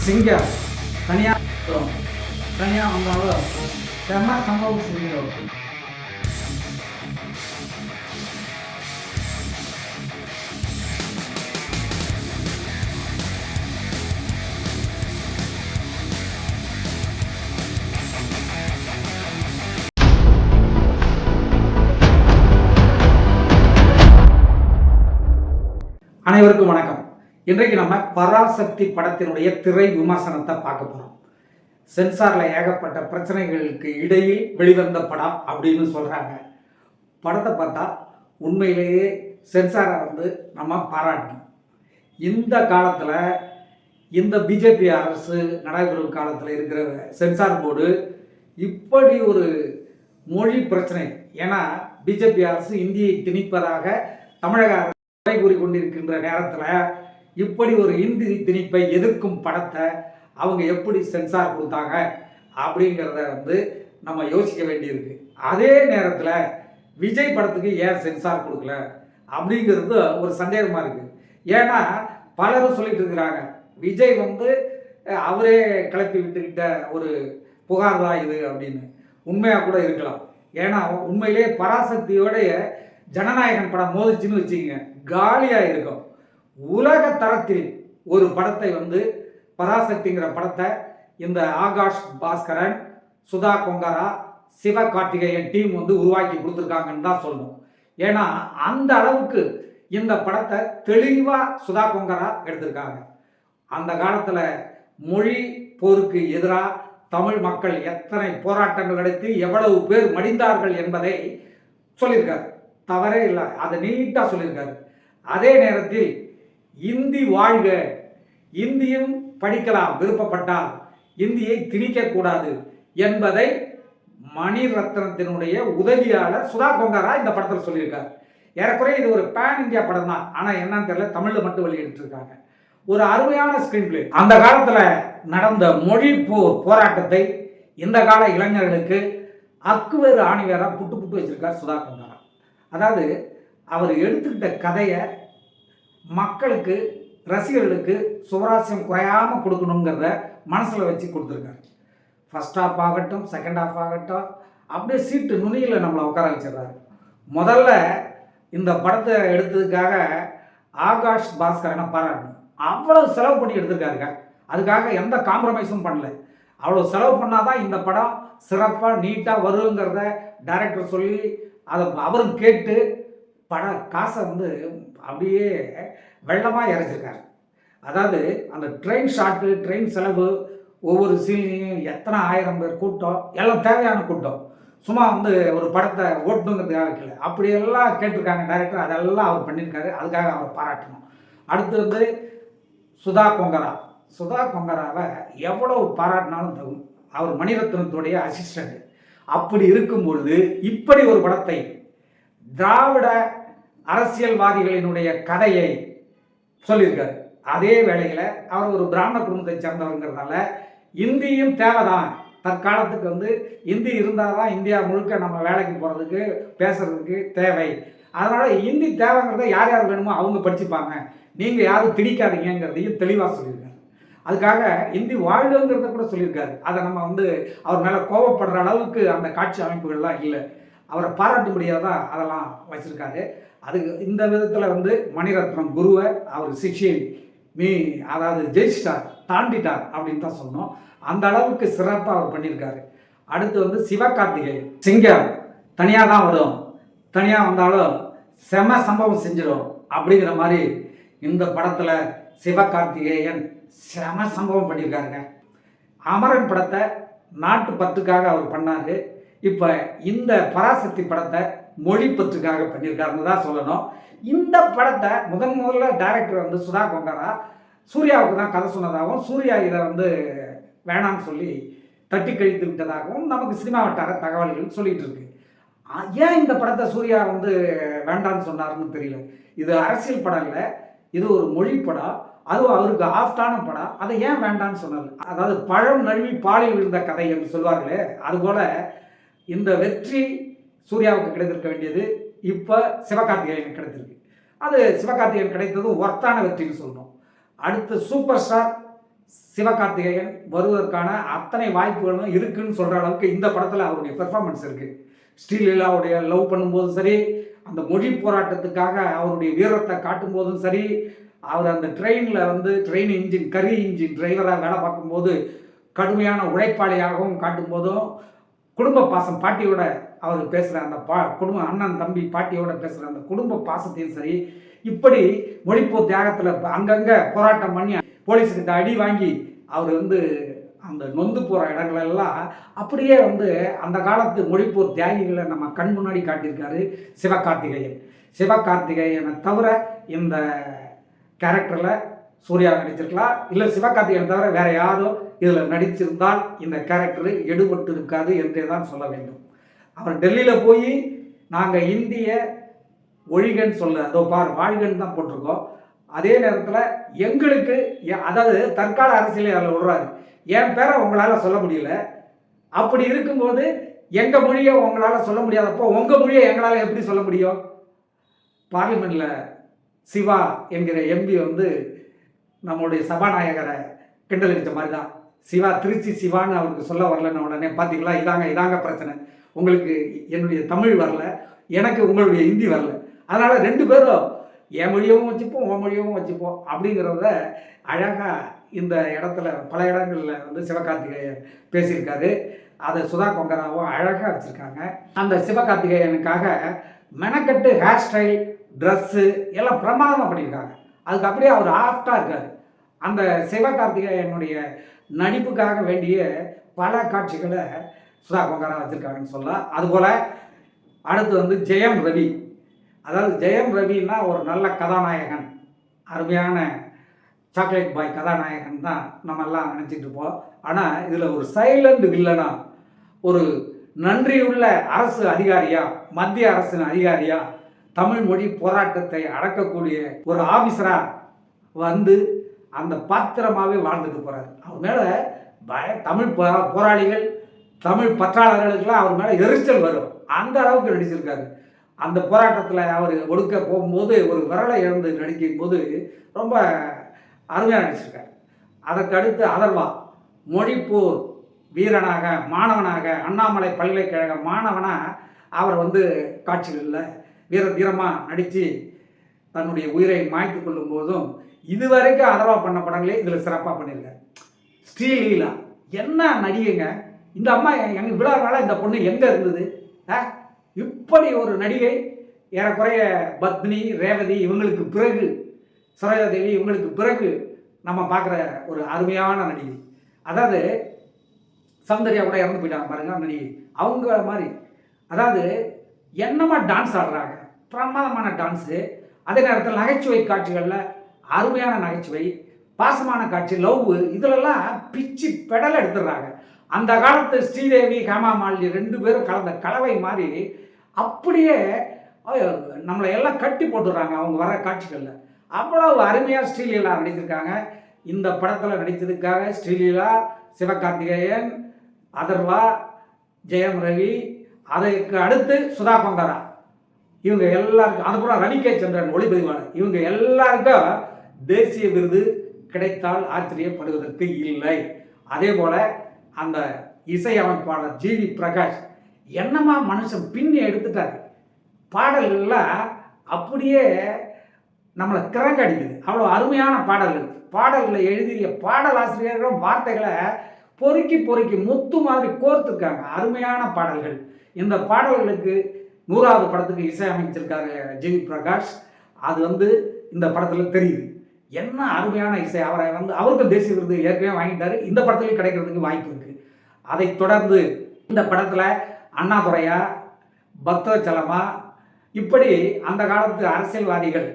சிங்கம் தனியாக தனியாக வந்தாலும் செம்ம சம்பவம் சிங்கம். அனைவருக்கும் வணக்கம். இன்றைக்கு நம்ம பராசக்தி படத்தினுடைய திரை விமர்சனத்தை பார்க்க போகிறோம். சென்சாரில் ஏகப்பட்ட பிரச்சனைகளுக்கு இடையில் வெளிவந்த படம் அப்படின்னு சொல்கிறாங்க. படத்தை பார்த்தா உண்மையிலேயே சென்சாரை நம்ம பாராட்டணும். இந்த காலத்தில் இந்த பிஜேபி அரசு நடைபெறும் காலத்தில் இருக்கிற சென்சார் போர்டு இப்படி ஒரு மொழி பிரச்சனை, ஏன்னா பிஜேபி அரசு இந்தியை திணிப்பதாக தமிழக அரசு கூறி கொண்டிருக்கின்ற நேரத்தில் இப்படி ஒரு இந்தி திணிப்பை எதிர்க்கும் படத்தை அவங்க எப்படி சென்சார் கொடுத்தாங்க அப்படிங்கிறத நம்ம யோசிக்க வேண்டியிருக்கு. அதே நேரத்தில் விஜய் படத்துக்கு ஏன் சென்சார் கொடுக்கல அப்படிங்கிறது ஒரு சந்தேகமாக இருக்குது. ஏன்னா பலரும் சொல்லிட்டு இருக்கிறாங்க விஜய் அவரே கிளப்பி விட்டுக்கிட்ட ஒரு புகார் தான் இது அப்படின்னு. உண்மையாக கூட இருக்கலாம். ஏன்னா உண்மையிலே பராசக்தியோடைய ஜனநாயகன் படம் மோதிச்சுன்னு வச்சுக்கோங்க, காலியாக இருக்கும். உலக தரத்தில் ஒரு படத்தை பராசக்திங்கிற படத்தை இந்த ஆகாஷ் பாஸ்கரன், சுதா கொங்கரா, சிவகார்த்திகேயன் டீம் உருவாக்கி கொடுத்துருக்காங்கன்னு தான் சொல்லணும். ஏன்னா அந்த அளவுக்கு இந்த படத்தை தெளிவாக சுதா கொங்கரா எடுத்திருக்காங்க. அந்த காலத்தில் மொழி போருக்கு எதிராக தமிழ் மக்கள் எத்தனை போராட்டங்கள் நடத்தி எவ்வளவு பேர் மடிந்தார்கள் என்பதை சொல்லியிருக்காரு. தவறே இல்லை, அதை நீட்டாக சொல்லியிருக்காரு. அதே நேரத்தில் இந்தி வாழ்க, இந்தியும் படிக்கலாம் விருப்பப்பட்டால், இந்தியை திணிக்கக்கூடாது என்பதை மணிரத்னத்தினுடைய உதவியாளர் சுதா கொங்கரா இந்த படத்தில் சொல்லியிருக்காரு. ஏறக்குறைய இது ஒரு பேன் இந்தியா படம் தான். ஆனால் என்னன்னு தெரியல, தமிழில் மட்டும் வெளியிட்டு இருக்காங்க. ஒரு அருமையான ஸ்கிரீன் பிளே. அந்த காலத்தில் நடந்த மொழி போராட்டத்தை இந்த கால இளைஞர்களுக்கு அக்குவேறு ஆணிவேராக புட்டு புட்டு வச்சிருக்கார் சுதா கொங்கரா. அதாவது அவர் எடுத்துக்கிட்ட கதையை மக்களுக்கு, ரசிகர்களுக்கு சுவராசியம் குறையாமல் கொடுக்கணுங்கிறத மனசில் வச்சு கொடுத்துருக்காரு. ஃபர்ஸ்ட் ஹாஃப் ஆகட்டும், செகண்ட் ஹாஃப் ஆகட்டும், அப்படியே சீட்டு நுனியில் நம்மளை உட்கார வச்சிடறாரு. முதல்ல இந்த படத்தை எடுத்ததுக்காக ஆகாஷ் பாஸ்கரனை பாராட்டணும். அவ்வளோ செலவு பண்ணி எடுத்திருக்காருங்க. அதுக்காக எந்த காம்ப்ரமைஸும் பண்ணல. அவ்வளோ செலவு பண்ணாதான் இந்த படம் சிறப்பாக நீட்டாக வருங்கிறத டைரக்டர் சொல்லி அதை அவரும் கேட்டு காசை அப்படியே வெள்ளமாக இறைச்சிருக்காரு. அதாவது அந்த ட்ரெயின் ஷாட்டு, ட்ரெயின் செலவு, ஒவ்வொரு சீன்லையும் எத்தனை ஆயிரம் பேர் கூட்டம், எல்லாம் தேவையான கூட்டம். சும்மா ஒரு படத்தை ஓட்டணுங்கிறதுக்காக வைக்கல, அப்படியெல்லாம் கேட்டிருக்காங்க டைரக்டர். அதெல்லாம் அவர் பண்ணியிருக்காரு. அதுக்காக அவர் பாராட்டணும். அடுத்து சுதா கொங்கரா. சுதா கொங்கராவை எவ்வளவு பாராட்டினாலும் தகும். அவர் மணிரத்னத்துடைய அசிஸ்டண்ட். அப்படி இருக்கும் பொழுது இப்படி ஒரு படத்தை திராவிட அரசியல்வாதிகளினுடைய கதையை சொல்லியிருக்காரு. அதே வேளையில் அவர் ஒரு பிராமண குடும்பத்தை சேர்ந்தவங்கிறதுனால இந்தியும் தேவைதான். தற்காலத்துக்கு இந்தி இருந்தால் தான் இந்தியா முழுக்க நம்ம வேலைக்கு போகிறதுக்கு, பேசுறதுக்கு தேவை. அதனால் இந்தி தேவைங்கிறத யார் யார் வேணுமோ அவங்க படிச்சுப்பாங்க, நீங்கள் யாரும் திணிக்காதீங்கிறதையும் தெளிவாக சொல்லியிருக்காரு. அதுக்காக இந்தி வாழ்வுங்கிறத கூட சொல்லியிருக்காரு. அதை நம்ம அவர் மேலே கோபப்படுற அளவுக்கு அந்த காட்சி அமைப்புகள்லாம் இல்லை. அவரை பாராட்டும்படியாக தான் அதெல்லாம் வச்சுருக்காரு. அதுக்கு இந்த விதத்தில் மணிரத்னம் குருவை அவர் சிக்ஷை அதாவது ஜெயிச்சிட்டார், தாண்டிட்டார் அப்படின்னு தான் சொன்னோம். அந்த அளவுக்கு சிறப்பாக அவர் பண்ணியிருக்காரு. அடுத்து சிவகார்த்திகேயன். சிங்கம் தனியாக தான் வரும், தனியாக வந்தாலும் செம சம்பவம் செஞ்சிடும் அப்படிங்கிற மாதிரி இந்த படத்தில் சிவகார்த்திகேயன் செம சம்பவம் பண்ணியிருக்காருங்க. அமரன் படத்தை நாட்டு பத்துக்காக அவர் பண்ணார். இப்போ இந்த பராசக்தி படத்தை மொழி பற்றுக்காக பண்ணியிருக்காருன்னு தான் சொல்லணும். இந்த படத்தை முதல்ல டைரக்டர் சுதா கொங்கரா சூர்யாவுக்கு தான் கதை சொன்னதாகவும், சூர்யா இதை வேணான்னு சொல்லி தட்டி கழித்து விட்டதாகவும் நமக்கு சினிமா வட்டார தகவல்கள் சொல்லிகிட்டு இருக்கு. ஏன் இந்த படத்தை சூர்யா வேண்டான்னு சொன்னாருன்னு தெரியல. இது அரசியல் படம் இல்லை, இது ஒரு மொழி படம். அதுவும் அவருக்கு ஆஃப்டான படம். அதை ஏன் வேண்டான்னு சொன்னார். அதாவது பழம் நழுவி பாலில் விழுந்த கதை என்று சொல்வார்களே, அதுபோல் இந்த வெற்றி சூர்யாவுக்கு கிடைத்திருக்க வேண்டியது இப்போ சிவகார்த்திகேயனுக்கு கிடைத்திருக்கு. அது சிவகார்த்திகேயன் கிடைத்தது ஒர்த்தான வெற்றின்னு சொல்லணும். அடுத்து சூப்பர் ஸ்டார் சிவகார்த்திகேயன் வருவதற்கான அத்தனை வாய்ப்புகளும் இருக்குன்னு சொல்கிற அளவுக்கு இந்த படத்தில் அவருடைய பெர்ஃபார்மன்ஸ் இருக்குது. ஸ்ரீலீலாவுடைய லவ் பண்ணும்போதும் சரி, அந்த மொழி போராட்டத்துக்காக அவருடைய வீரத்தை காட்டும் போதும் சரி, அவர் அந்த ட்ரெயினில் வந்து ட்ரெயின் இன்ஜின் கரி இன்ஜின் டிரைவராக வேலை பார்க்கும்போது கடுமையான உழைப்பாளியாகவும் காட்டும் போதும், குடும்ப பாசம் பாட்டியோட அவர் பேசுகிற அந்த குடும்ப அண்ணன் தம்பி பாட்டியோட பேசுகிற அந்த குடும்ப பாசத்தையும் சரி, இப்படி மொழிப்போர் தியாகத்தில் அங்கங்கே போராட்டம் பண்ணி போலீஸுக்கிட்ட அடி வாங்கி அவர் வந்து அந்த நொந்து போகிற இடங்களெல்லாம் அப்படியே வந்து அந்த காலத்து மொழிப்போர் தியாகிகளை நம்ம கண் முன்னாடி காட்டியிருக்காரு சிவகார்த்திகேயன். சிவகார்த்திகேயனை தவிர இந்த கேரக்டரில் சூர்யா நடிச்சிருக்கலாம், இல்லை சிவகார்த்திகேயனை தவிர வேறு யாரும் இதில் நடிச்சிருந்தால் இந்த கேரக்டரு எடுபட்டு இருக்காது என்றே தான் சொல்ல வேண்டும். அவர் டெல்லியில் போய் நாங்கள் இந்திய ஒழிகன்னு சொல்ல அதோ வாழ்கன்னு தான் போட்டிருக்கோம். அதே நேரத்தில் எங்களுக்கு அதாவது தற்கால அரசியலே அதில் விடுறாரு, என் பேரை உங்களால் சொல்ல முடியல, அப்படி இருக்கும்போது எங்கள் மொழியை உங்களால் சொல்ல முடியாதப்போ உங்கள் மொழியை எங்களால் எப்படி சொல்ல முடியும்? பார்லிமெண்ட்டில் சிவா என்கிற எம்பி வந்து நம்மளுடைய சபாநாயகரை கிண்டல் அடித்த மாதிரி தான். சிவா திருச்சி சிவான்னு அவருக்கு சொல்ல வரலன்னு உடனே பார்த்தீங்களா, இதாங்க பிரச்சனை, உங்களுக்கு என்னுடைய தமிழ் வரல, எனக்கு உங்களுடைய ஹிந்தி வரல, அதனால் ரெண்டு பேரும் என் மொழியவும் வச்சுப்போம் உன் மொழியவும் வச்சுப்போம் அப்படிங்கிறத அழகாக இந்த இடத்துல பல இடங்களில் வந்து சிவகார்த்திகேயன் பேசியிருக்காரு. அதை சுதா கொங்கராவும் அழகாக வச்சுருக்காங்க. அந்த சிவகார்த்திகேயனுக்காக மெனக்கட்டு ஹேர் ஸ்டைல், ட்ரெஸ்ஸு எல்லாம் பிரமாதமாக பண்ணியிருக்காங்க. அதுக்கு அப்படியே அவர் ஆஃப்டாக இருக்கார். அந்த சிவகார்த்திகேயனுடைய நடிப்புக்காக வேண்டிய பல காட்சிகளை சுதா கொங்கரா வச்சுருக்காங்கன்னு சொல்லலாம். அதுபோல் அடுத்து வந்து ஜெயம் ரவி. அதாவது ஜெயம் ரவின்னா ஒரு நல்ல கதாநாயகன், அருமையான சாக்லேட் பாய் கதாநாயகன் தான் நம்ம எல்லாம் நினச்சிட்டு இருப்போம். ஆனால் இதில் ஒரு சைலண்ட் வில்லனா, ஒரு நன்றியுள்ள அரசு அதிகாரியா, மத்திய அரசின் அதிகாரியா, தமிழ் மொழி போராட்டத்தை அடக்கக்கூடிய ஒரு ஆஃபீஸராக வந்து அந்த பாத்திரமாகவே வாழ்ந்துட்டு போகிறார். அவர் மேலே தமிழ் போராளிகள், தமிழ் பற்றாளர்களுக்கெல்லாம் அவர் மேலே எரிச்சல் வரும், அந்த அளவுக்கு நடிச்சிருக்காரு. அந்த போராட்டத்தில் அவர் ஒடுக்க போகும்போது ஒரு விரலை இழந்து நடிக்கும் போது ரொம்ப அருமையாக நடிச்சிருக்கார். அதற்கு அடுத்து அதர்வா மொழிப்போர் வீரனாக, மாணவனாக, அண்ணாமலை பல்கலைக்கழக மாணவனாக அவர் வந்து காட்சிகளில் தீரமாக நடித்து தன்னுடைய உயிரை மாய்த்து கொள்ளும் போதும் இதுவரைக்கும் அதர்வா பண்ண படங்களே இதில் சிறப்பாக பண்ணியிருக்கார். ஸ்ரீலீலா என்ன நடிகைங்க, இந்த அம்மா எங்கள் விழா நாளாக இந்த பொண்ணு எங்கே இருந்தது? இப்படி ஒரு நடிகை ஏறக்குறைய பத்னி, ரேவதி இவங்களுக்கு பிறகு, சரோஜாதேவி இவங்களுக்கு பிறகு நம்ம பார்க்குற ஒரு அருமையான நடிகை. அதாவது சௌந்தர்யா கூட இறந்து போயிட்டாங்க பாருங்க நடிகை, அவங்க மாதிரி. அதாவது என்னமா டான்ஸ் ஆடுறாங்க, பிரமாதமான டான்ஸு. அதே நேரத்தில் நகைச்சுவை காட்சிகளில் அருமையான நகைச்சுவை, பாசமான காட்சி, லவ், இதிலெல்லாம் பிச்சு பெடல் எடுத்துடுறாங்க. அந்த காலத்து ஸ்ரீதேவி, ஹேமா மாலினி ரெண்டு பேரும் கலந்த கலவை மாதிரி அப்படியே நம்மளை எல்லாம் கட்டி போட்டுடுறாங்க அவங்க வர காட்சிகளில். அவ்வளவு அருமையாக ஸ்ரீலீலா நடிச்சிருக்காங்க. இந்த படத்தில் நடித்ததுக்காக ஸ்ரீலீலா, சிவகார்த்திகேயன், அதர்வா, ஜெயம் ரவி, அதற்கு அடுத்து சுதா கொங்கரா, இவங்க எல்லாருக்கும், அதுக்கப்புறம் ரவி கே சந்திரன் ஒளிப்பதிவாளர், இவங்க எல்லாருக்கும் தேசிய விருது கிடைத்தால் ஆச்சரியப்படுவதற்கு இல்லை. அதே போல் அந்த இசையமைப்பாளர் ஜிவி பிரகாஷ் என்னமா மனுஷன் பின்னி எடுத்துட்டார். பாடல்கள்லாம் அப்படியே நம்மளை கிறங்கடிக்குது, அவ்வளோ அருமையான பாடல்கள். பாடல்களை எழுதிய பாடலாசிரியர்களும் வார்த்தைகளை பொறுக்கி பொறுக்கி முத்து மாதிரி கோர்த்துருக்காங்க. அருமையான பாடல்கள். இந்த பாடல்களுக்கு 100வது படத்துக்கு இசையமைச்சிருக்காரு ஜிவி பிரகாஷ். அது வந்து இந்த படத்தில் தெரியுது. என்ன அருமையான இசை. அவரை வந்து அவருக்கும் தேசிய விருது ஏற்கனவே வாங்கிட்டாரு, இந்த படத்துலையும் கிடைக்கிறதுக்கு வாய்ப்பு இருக்குது. அதை தொடர்ந்து இந்த படத்தில் அண்ணாதுரையா, பக்தவச்சலமா, இப்படி அந்த காலத்து அரசியல்வாதிகள்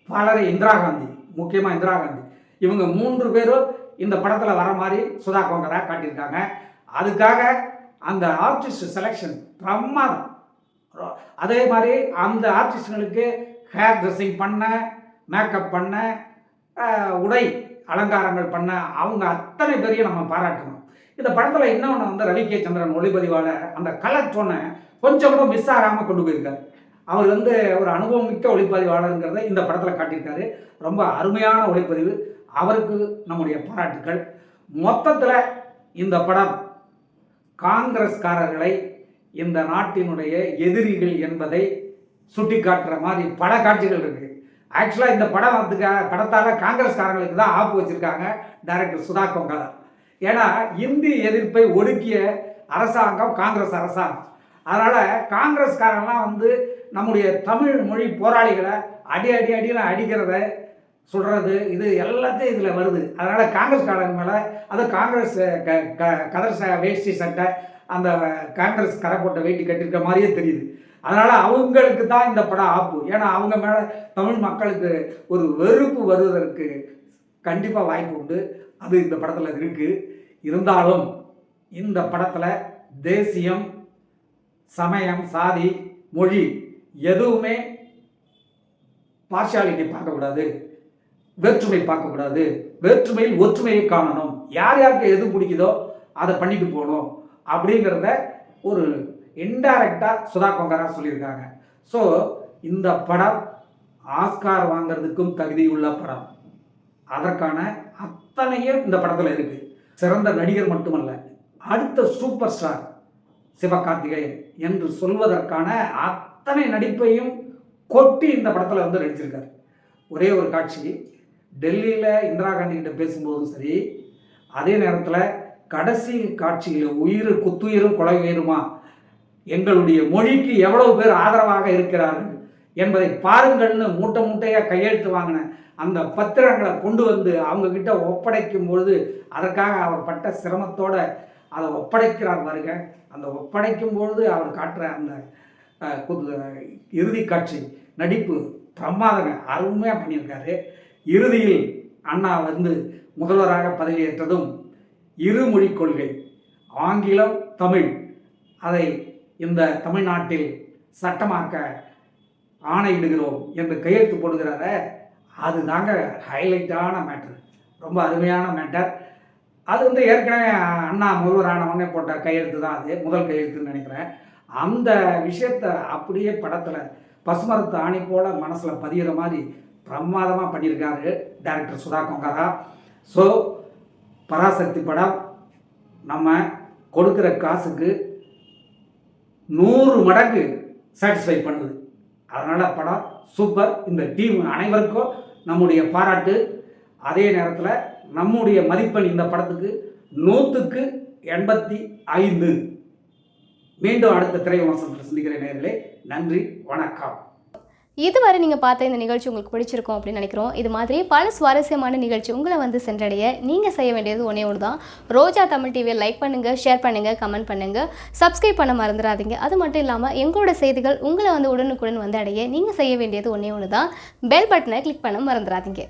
பலரை, இந்திரா காந்தி, முக்கியமாக இந்திரா காந்தி, இவங்க 3 பேரும் இந்த படத்தில் வர மாதிரி சுதா கொங்கரா காட்டியிருக்காங்க. அதுக்காக அந்த ஆர்டிஸ்ட் செலெக்ஷன் பிரமாதம். அதே மாதிரி அந்த ஆர்டிஸ்டுகளுக்கு ஹேர் ட்ரெஸ்ஸிங் பண்ண, மேக்கப் பண்ண, உடை அலங்காரங்கள் பண்ண அவங்க அத்தனை பேரையும் நம்ம பாராட்டணும். இந்த படத்தில் இன்னொன்று வந்து ரவி கே சந்திரன் ஒளிப்பதிவாளர் அந்த கலர் டோனை கொஞ்சம் கூட மிஸ் ஆகாமல் கொண்டு போயிருக்காரு. அவர் வந்து ஒரு அனுபவம் மிக்க ஒளிப்பதிவாளருங்கிறத இந்த படத்தில் காட்டியிருக்காரு. ரொம்ப அருமையான ஒளிப்பதிவு. அவருக்கு நம்முடைய பாராட்டுக்கள். மொத்தத்தில் இந்த படம் காங்கிரஸ்காரர்களை இந்த நாட்டினுடைய எதிரிகள் என்பதை சுட்டி காட்டுற மாதிரி பல காட்சிகள் இருக்குது. ஆக்சுவலாக இந்த படத்தால் காங்கிரஸ்காரங்களுக்கு தான் ஆப்பு வச்சுருக்காங்க டைரக்டர் சுதா கொங்கரா. ஏன்னா இந்தி எதிர்ப்பை ஒடுக்கிய அரசாங்கம் காங்கிரஸ் அரசாங்கம். அதனால் காங்கிரஸ்காரங்களாம் வந்து நம்முடைய தமிழ் மொழி போராளிகளை அடின்னு அடிக்கிறத சொல்கிறது இது எல்லாத்தையும் இதில் வருது. அதனால் காங்கிரஸ்காரங்க மேலே அது காங்கிரஸ் கதர் வேஷ்டி சட்டை அந்த காங்கிரஸ் கரை போட்ட வேட்டி கட்டியிருக்க மாதிரியே தெரியுது. அதனால் அவங்களுக்கு தான் இந்த படம் ஆப்பு. ஏன்னா அவங்க மேலே தமிழ் மக்களுக்கு ஒரு வெறுப்பு வருவதற்கு கண்டிப்பாக வாய்ப்பு உண்டு. அது இந்த படத்தில் இருக்குது. இருந்தாலும் இந்த படத்தில் தேசியம், சமயம், சாதி, மொழி எதுவுமே பார்ஷியாலிட்டி பார்க்கக்கூடாது, வேற்றுமை பார்க்கக்கூடாது. வேற்றுமையில் ஒற்றுமையை காணணும். யார் யாருக்கு எது பிடிக்குதோ அதை பண்ணிட்டு போகணும் அப்படிங்கிறத ஒரு இன்டைரக்டாக சுதா கொங்கரா சொல்லியிருக்காங்க. ஸோ இந்த படம் ஆஸ்கார் வாங்கிறதுக்கும் தகுதியுள்ள படம். அதற்கான அத்தனையும் இந்த படத்தில் இருக்குது. சிறந்த நடிகர் மட்டுமல்ல, அடுத்த சூப்பர் ஸ்டார் சிவகார்த்திகேயன் என்று சொல்வதற்கான அத்தனை நடிப்பையும் கொட்டி இந்த படத்தில் வந்து நடிச்சிருக்காரு. ஒரே ஒரு காட்சி, டெல்லியில் இந்திரா காந்தி கிட்ட பேசும்போதும் சரி, அதே நேரத்தில் கடைசி காட்சியில் குத்துயிரும் கொலை உயிருமா, எங்களுடைய மொழிக்கு எவ்வளவு பேர் ஆதரவாக இருக்கிறார்கள் என்பதை பாருங்கள்னு மூட்டையாக கையெழுத்து வாங்கின அந்த பத்திரங்களை கொண்டு வந்து அவங்கக்கிட்ட ஒப்படைக்கும் பொழுது அதற்காக அவர் பட்ட சிரமத்தோடு அதை ஒப்படைக்கிறார் பாருங்க. அந்த ஒப்படைக்கும் பொழுது அவர் காட்டுற அந்த இறுதி காட்சி நடிப்பு பிரமாதங்க, அருமையாக பண்ணியிருக்காரு. இறுதியில் அண்ணா வந்து முதல்வராக பதவியேற்றதும் இருமொழி கொள்கை ஆங்கிலம் தமிழ் அதை இந்த தமிழ்நாட்டில் சட்டமாக்க ஆணையிடுகிறோம் என்று கையெழுத்து போடுகிறார, அது தாங்க ஹைலைட்டான மேட்ரு. ரொம்ப அருமையான மேட்டர். அது வந்து ஏற்கனவே அண்ணா முதல்வரான உடனே போட்ட கையெழுத்து தான், அது முதல் கையெழுத்துன்னு நினைக்கிறேன். அந்த விஷயத்தை அப்படியே படத்தில் பசுமரத்து ஆணி போல மனசில் பதிகிற மாதிரி பிரமாதமாக பண்ணியிருக்காரு டைரக்டர் சுதா கொங்கரா. ஸோ பராசக்தி படம் நம்ம கொடுக்குற காசுக்கு 100 மடங்கு சாட்டிஸ்ஃபை பண்ணுது. அதனால் படம் சூப்பர். இந்த டீம் அனைவருக்கும் நம்முடைய பாராட்டு. அதே நேரத்தில் நம்முடைய மதிப்பெண் இந்த படத்துக்கு 100க்கு 85. மீண்டும் அடுத்த திரை விமர்சனத்தில் சந்திக்கிற நேயர்களே, நன்றி, வணக்கம். இதுவரை நீங்கள் பார்த்த இந்த நிகழ்ச்சி உங்களுக்கு பிடிச்சிருக்கும் அப்படின்னு நினைக்கிறோம். இது மாதிரி பல சுவாரஸ்யமான நிகழ்ச்சி உங்களை வந்து சென்றடைய நீங்கள் செய்ய வேண்டியது ஒன்றே ஒன்று தான். ரோஜா தமிழ் டிவியை லைக் பண்ணுங்கள், ஷேர் பண்ணுங்கள், கமெண்ட் பண்ணுங்கள், சப்ஸ்கிரைப் பண்ண மறந்துடாதீங்க. அது மட்டும் இல்லாமல் எங்களோட செய்திகள் உங்களை வந்து உடனுக்குடன் வந்து அடைய நீங்கள் செய்ய வேண்டியது ஒன்றே ஒன்று தான், பெல் பட்டனை கிளிக் பண்ண மறந்துடாதீங்க.